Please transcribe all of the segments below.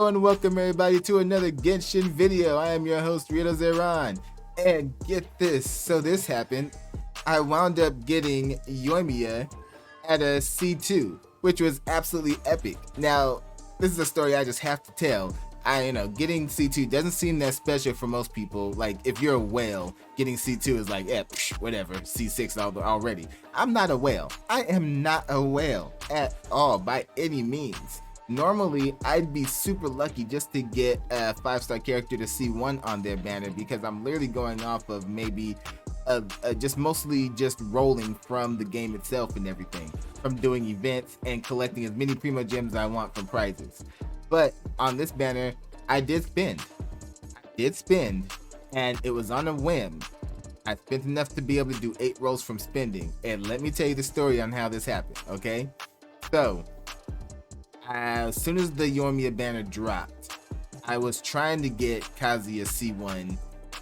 Hello and welcome everybody to another Genshin video. I am your host Rito Zeron. And get this, so this happened. I wound up getting Yoimiya at a C2, which was absolutely epic. Now, this is a story I just have to tell. Getting C2 doesn't seem that special for most people. Like, if you're a whale, getting C2 is like, whatever, C6 already. I'm not a whale. I am not a whale at all, by any means. Normally, I'd be super lucky just to get a 5-star character to C1 on their banner because I'm literally going off of maybe just mostly just rolling from the game itself and everything, from doing events and collecting as many primo gems as I want from prizes. But on this banner, I did spend, and it was on a whim. I spent enough to be able to do 8 rolls from spending, and let me tell you the story on how this happened, okay? So, as soon as the Yoimiya banner dropped, I was trying to get Kazuya C1.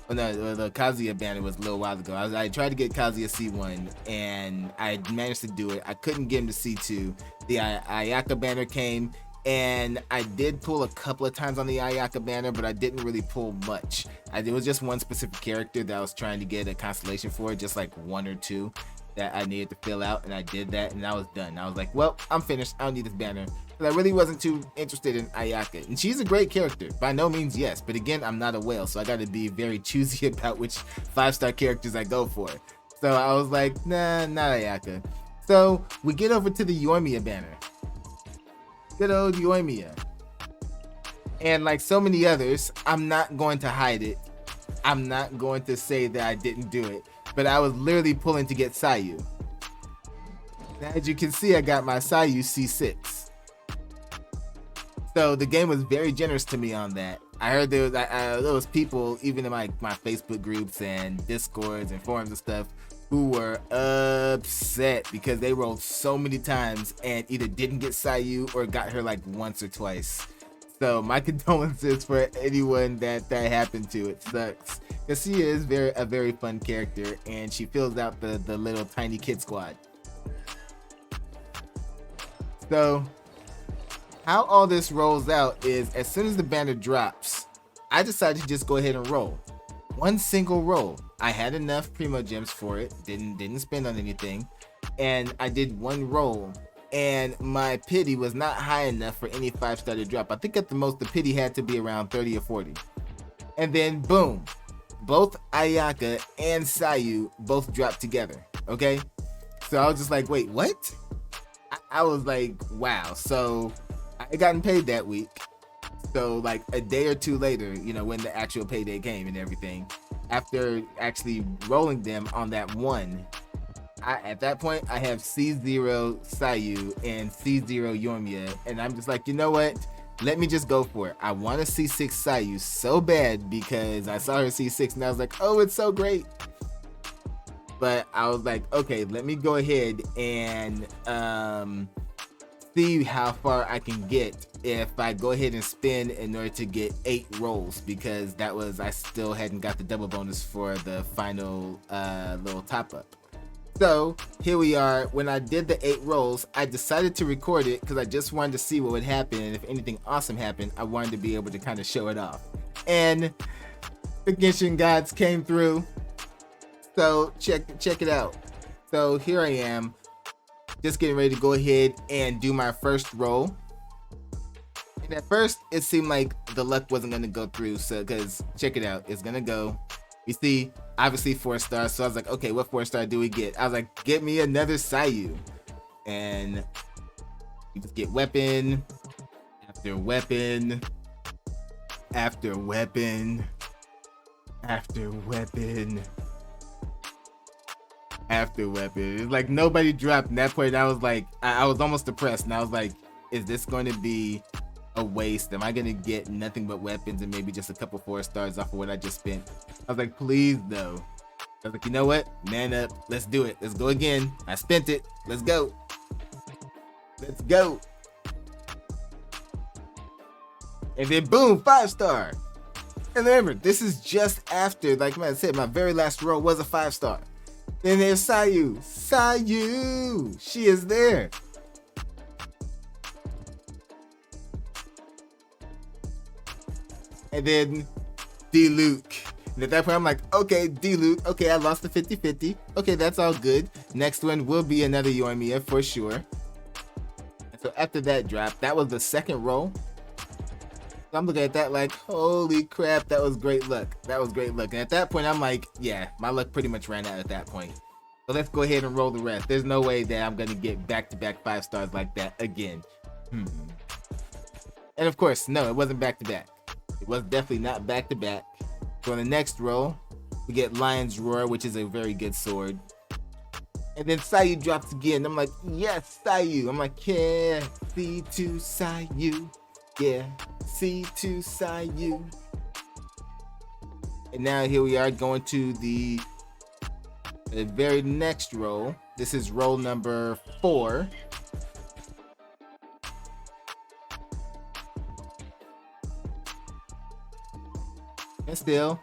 Oh no, the Kazuya banner was a little while ago. I tried to get Kazuya C1 and I managed to do it. I couldn't get him to C2. The Ayaka banner came and I did pull a couple of times on the Ayaka banner, but I didn't really pull much. It was just one specific character that I was trying to get a constellation for, just like 1 or 2 that I needed to fill out, and I did that and I was done. I was like, well, I'm finished. I don't need this banner. But I really wasn't too interested in Ayaka. And she's a great character, by no means, yes. But again, I'm not a whale, so I gotta be very choosy about which 5-star characters I go for. So I was like, nah, not Ayaka. So we get over to the Yoimiya banner. Good old Yoimiya. And like so many others, I'm not going to hide it. I'm not going to say that I didn't do it. But I was literally pulling to get Sayu. Now, as you can see, I got my Sayu C6. So the game was very generous to me on that. I heard there was people, even in my Facebook groups and Discords and forums and stuff, who were upset because they rolled so many times and either didn't get Sayu or got her like once or twice. So my condolences for anyone that happened to. It sucks because she is a very fun character and she fills out the little tiny kid squad. So how all this rolls out is, as soon as the banner drops, I decided to just go ahead and roll. One single roll. I had enough primo gems for it, didn't spend on anything, and I did one roll, and my pity was not high enough for any 5-star to drop. I think at the most the pity had to be around 30 or 40. And then boom, both Ayaka and Sayu both dropped together, okay? So I was just like, wait, what? I was like, wow. So I had gotten paid that week. So like a day or two later, when the actual payday came and everything, after actually rolling them on that one, at that point I have C0 Sayu and C0 Yoimiya, and I'm just like, you know what? Let me just go for it. I want to C6 Sayu so bad because I saw her C6 and I was like, oh, it's so great. But I was like, okay, let me go ahead and see how far I can get if I go ahead and spin in order to get 8 rolls, because I still hadn't got the double bonus for the final little top up. So here we are. When I did the 8 rolls, I decided to record it because I just wanted to see what would happen, and if anything awesome happened, I wanted to be able to kind of show it off. And the Genshin gods came through. So check it out. So here I am, just getting ready to go ahead and do my first roll. And at first, it seemed like the luck wasn't going to go through. So, because check it out, it's going to go. You see, obviously 4 stars. So I was like, okay, what 4-star do we get? I was like, get me another Sayu. And you just get weapon after weapon after weapon after weapon after weapon. It's like nobody dropped. At that point, I was like, I was almost depressed, and I was like, is this going to be a waste? Am I going to get nothing but weapons and maybe just a couple 4 stars off of what I just spent? I was like, please no. I was like, you know what? Man up. Let's do it. Let's go again. I spent it. Let's go. Let's go. And then boom, 5-star. And remember, this is just after, like I said, my very last roll was a 5-star. Then there's Sayu. Sayu! She is there. and then D-Luke. And at that point, I'm like, okay, D-Luke. Okay, I lost the 50-50. Okay, that's all good. Next one will be another Yoimiya for sure. And so after that drop, that was the second roll. So I'm looking at that like, holy crap, that was great luck. That was great luck. And at that point, I'm like, yeah, my luck pretty much ran out at that point. So let's go ahead and roll the rest. There's no way that I'm going to get back-to-back 5 stars like that again. And of course, no, it wasn't back-to-back. It was definitely not back-to-back. So in the next roll, we get Lion's Roar, which is a very good sword. And then Sayu drops again. I'm like, yes, Sayu. I'm like, yeah, C2 Sayu. Yeah, C2 Sayu. And now here we are going to the very next roll. This is roll number 4. And still,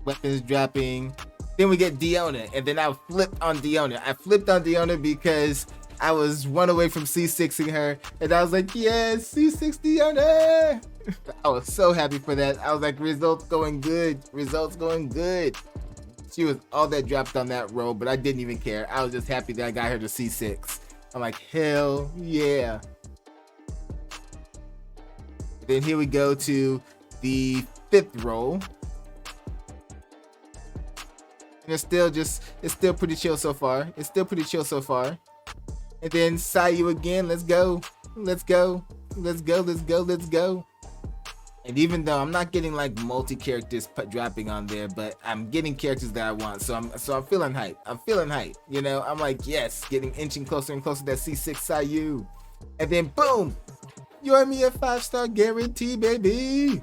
weapons dropping. Then we get Diona, and then I flipped on Diona. I flipped on Diona because I was one away from C6ing her, and I was like, yes, C6 Diona! I was so happy for that. I was like, results going good. Results going good. She was all that dropped on that roll, but I didn't even care. I was just happy that I got her to C6. I'm like, hell yeah. Then here we go to the 5th roll. And it's still pretty chill so far. It's still pretty chill so far. And then Sayu again. Let's go. Let's go. Let's go. Let's go. Let's go. And even though I'm not getting like multi-characters dropping on there, but I'm getting characters that I want. So I'm feeling hype. I'm feeling hype. You know, I'm like, yes, inching closer and closer to that C6 Sayu. And then boom! Yoimiya 5-star guarantee, baby!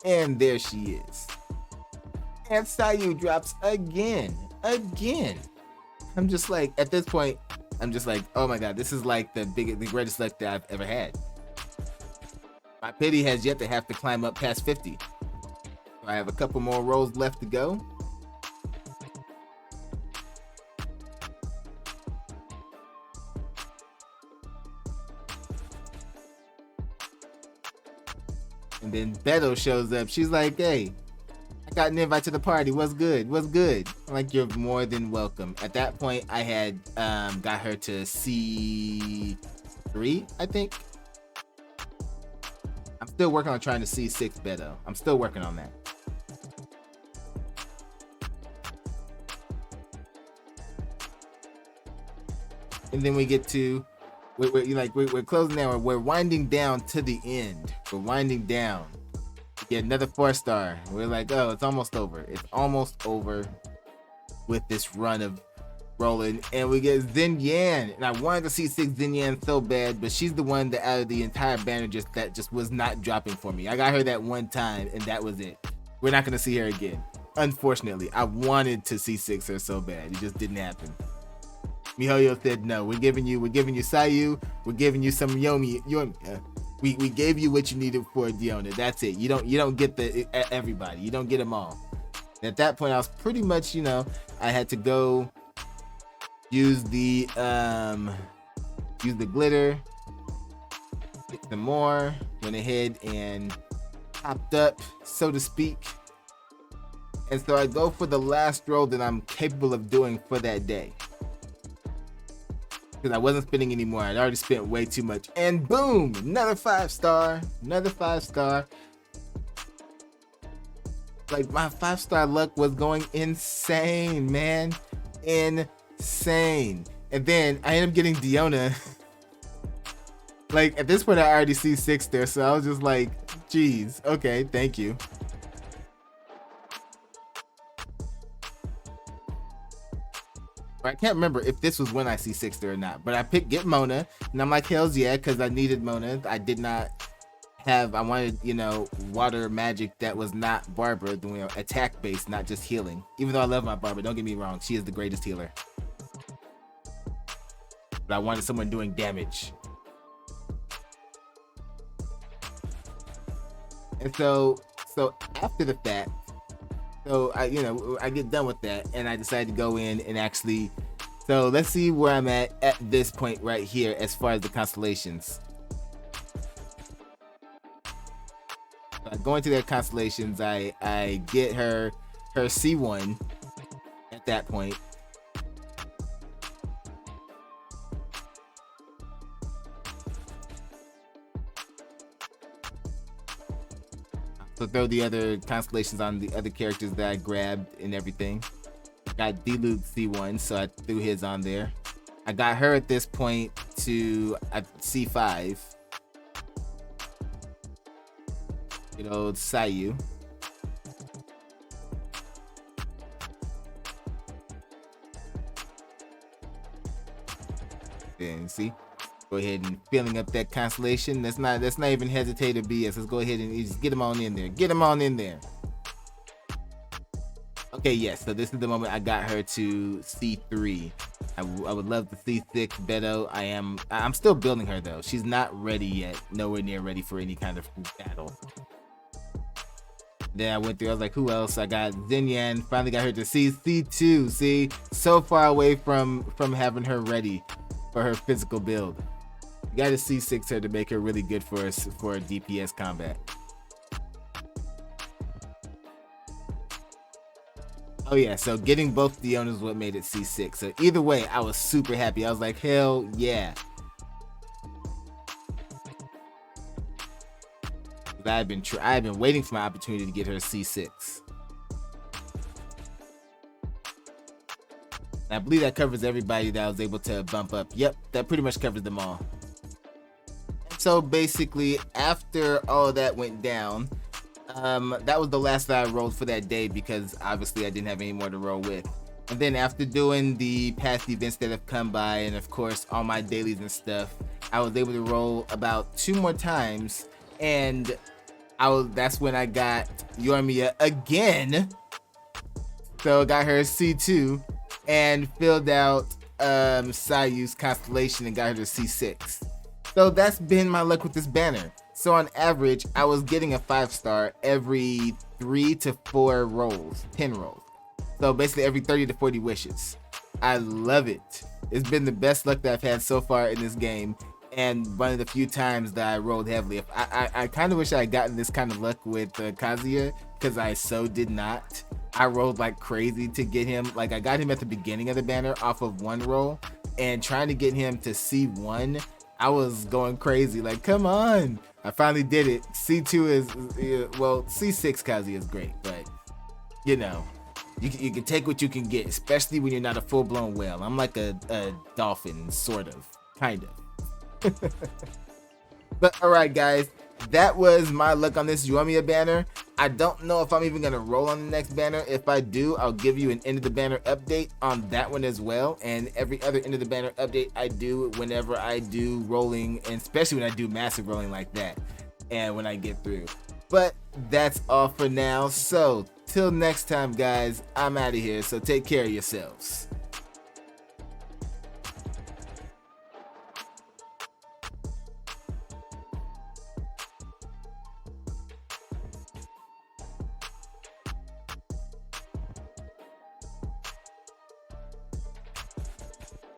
And there she is. And Sayu drops again. I'm just like, at this point, I'm just like, oh my god, this is like the greatest luck that I've ever had. My pity has yet to have to climb up past 50. So I have a couple more rolls left to go. And then Beto shows up. She's like, hey, I got an invite to the party. What's good? What's good? I'm like, you're more than welcome. At that point, I had got her to C3, I think. I'm still working on trying to C6 Beto. I'm still working on that. And then we get to, we're closing down. We're winding down to the end. We're winding down. We get another 4-star. We're like, oh, it's almost over. It's almost over with this run of rolling. And we get Xin Yan. And I wanted to see Xin Yan so bad, but she's the one that out of the entire banner that just was not dropping for me. I got her that one time, and that was it. We're not gonna see her again. Unfortunately, I wanted to C6 her so bad. It just didn't happen. MiHoYo said no. We're giving you Sayu. We're giving you some yoimiya. We gave you what you needed for Diona. That's it. You don't get everybody. You don't get them all. And at that point, I was pretty much, I had to go use the glitter, get some more. Went ahead and popped up, so to speak. And so I go for the last roll that I'm capable of doing for that day. Because I wasn't spending anymore. I'd already spent way too much. And boom! Another 5-star. Another 5-star. Like, my 5-star luck was going insane, man. Insane. And then I ended up getting Diona. Like, at this point, I already C6 there. So I was just like, geez. Okay, thank you. I can't remember if this was when I C6'd her or not, but I picked Get Mona, and I'm like, hells yeah, because I needed Mona. I wanted, water magic that was not Barbara, attack based, not just healing. Even though I love my Barbara, don't get me wrong, she is the greatest healer. But I wanted someone doing damage. And so after the fact, so I get done with that, and I decided to go in and actually So let's see where I'm at this point right here as far as the constellations. Going to their constellations, I get her C1 at that point. So throw the other constellations on the other characters that I grabbed and everything. Got D-Luke C1, so I threw his on there. I got her at this point to C5. Good old Sayu. And see, go ahead and filling up that constellation. Let's not even hesitate to BS. Let's go ahead and just get them on in there. Get them on in there. Okay, yes. So this is the moment I got her to C3. I would love to see C6 Beto. I'm still building her though. She's not ready yet. Nowhere near ready for any kind of battle. Then I went through, I was like, who else? I got Xinyan, finally got her to C2. See, so far away from having her ready for her physical build. You gotta C6 her to make her really good for us for DPS combat. Oh yeah, so getting both the owners what made it C6. So either way, I was super happy. I was like, hell yeah. I've been waiting for my opportunity to get her C6. And I believe that covers everybody that I was able to bump up. Yep, that pretty much covers them all. So basically, after all that went down, that was the last that I rolled for that day because obviously I didn't have any more to roll with. And then after doing the past events that have come by and of course all my dailies and stuff, I was able to roll about 2 more times, and that's when I got yoimiya again. So I got her C2 and filled out Sayu's constellation and got her to C6. So that's been my luck with this banner. So on average, I was getting a 5-star every 3 to 4 rolls, 10 rolls. So basically every 30 to 40 wishes. I love it. It's been the best luck that I've had so far in this game, and one of the few times that I rolled heavily. I kind of wish I had gotten this kind of luck with Kazuya, because I so did not. I rolled like crazy to get him. Like I got him at the beginning of the banner off of 1 roll, and trying to get him to C1, I was going crazy. Like, come on. I finally did it. C2 is, well, C6 Kazuya is great, but you know, you can take what you can get, especially when you're not a full-blown whale. I'm like a dolphin, sort of, kind of. But alright guys, that was my luck on this yoimiya banner. I don't know if I'm even gonna roll on the next banner. If I do, I'll give you an end of the banner update on that one as well, and every other end of the banner update I do whenever I do rolling, and especially when I do massive rolling like that and when I get through. But that's all for now, so till next time guys, I'm out of here, so take care of yourselves.